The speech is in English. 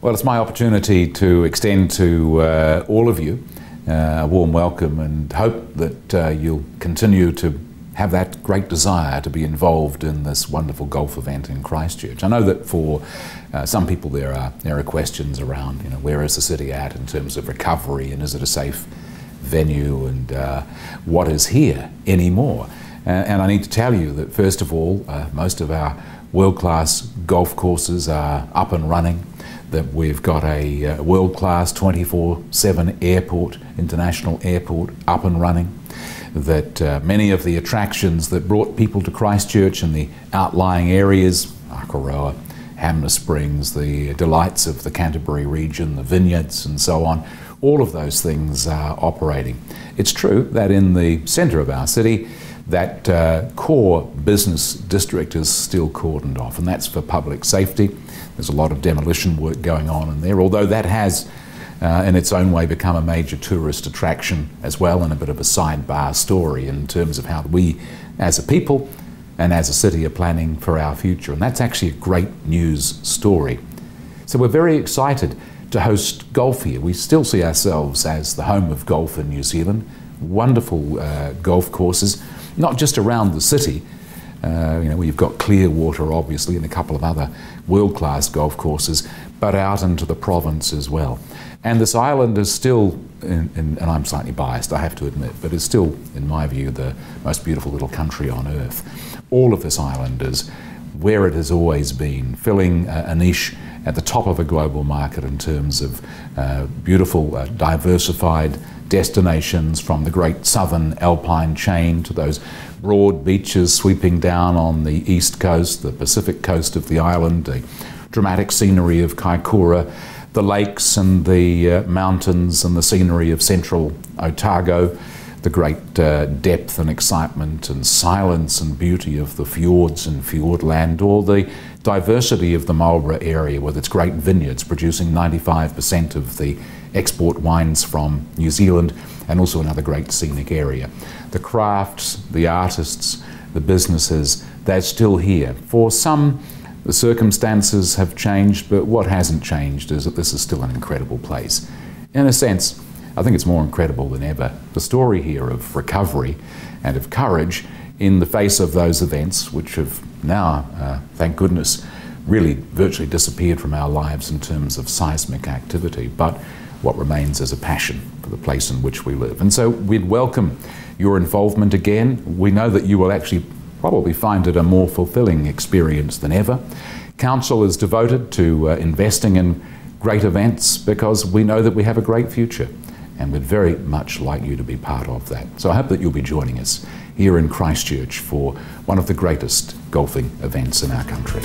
Well, it's my opportunity to extend to all of you a warm welcome and hope that you'll continue to have that great desire to be involved in this wonderful golf event in Christchurch. I know that for some people there are questions around, where is the city at in terms of recovery, and is it a safe venue, and what is here anymore? And I need to tell you that first of all, most of our world-class golf courses are up and running, that we've got a world-class 24/7 airport, international airport, up and running, that many of the attractions that brought people to Christchurch and the outlying areas, Akaroa, Hamner Springs, the delights of the Canterbury region, the vineyards and so on, all of those things are operating. It's true that in the centre of our city, that core business district is still cordoned off, and that's for public safety. There's a lot of demolition work going on in there, although that has in its own way become a major tourist attraction as well, and a bit of a sidebar story in terms of how we as a people and as a city are planning for our future, and that's actually a great news story. So we're very excited to host golf here. We still see ourselves as the home of golf in New Zealand. Wonderful golf courses, not just around the city. We've got Clearwater obviously and a couple of other world-class golf courses, but out into the province as well. And this island is still, and I'm slightly biased, I have to admit, but it's still, in my view, the most beautiful little country on earth. All of this island is where it has always been, filling a niche at the top of a global market in terms of beautiful, diversified destinations, from the great southern alpine chain to those broad beaches sweeping down on the east coast, the Pacific coast of the island, the dramatic scenery of Kaikoura, the lakes and the mountains and the scenery of central Otago, the great depth and excitement and silence and beauty of the fjords and fjordland, or the diversity of the Marlborough area with its great vineyards producing 95% of the export wines from New Zealand, and also another great scenic area. The crafts, the artists, the businesses, they're still here. For some, the circumstances have changed, but what hasn't changed is that this is still an incredible place. In a sense, I think it's more incredible than ever. The story here of recovery and of courage in the face of those events, which have now, thank goodness, really virtually disappeared from our lives in terms of seismic activity, but what remains is a passion for the place in which we live. And so we'd welcome your involvement again. We know that you will actually probably find it a more fulfilling experience than ever. Council is devoted to investing in great events because we know that we have a great future, and we'd very much like you to be part of that. So I hope that you'll be joining us here in Christchurch for one of the greatest golfing events in our country.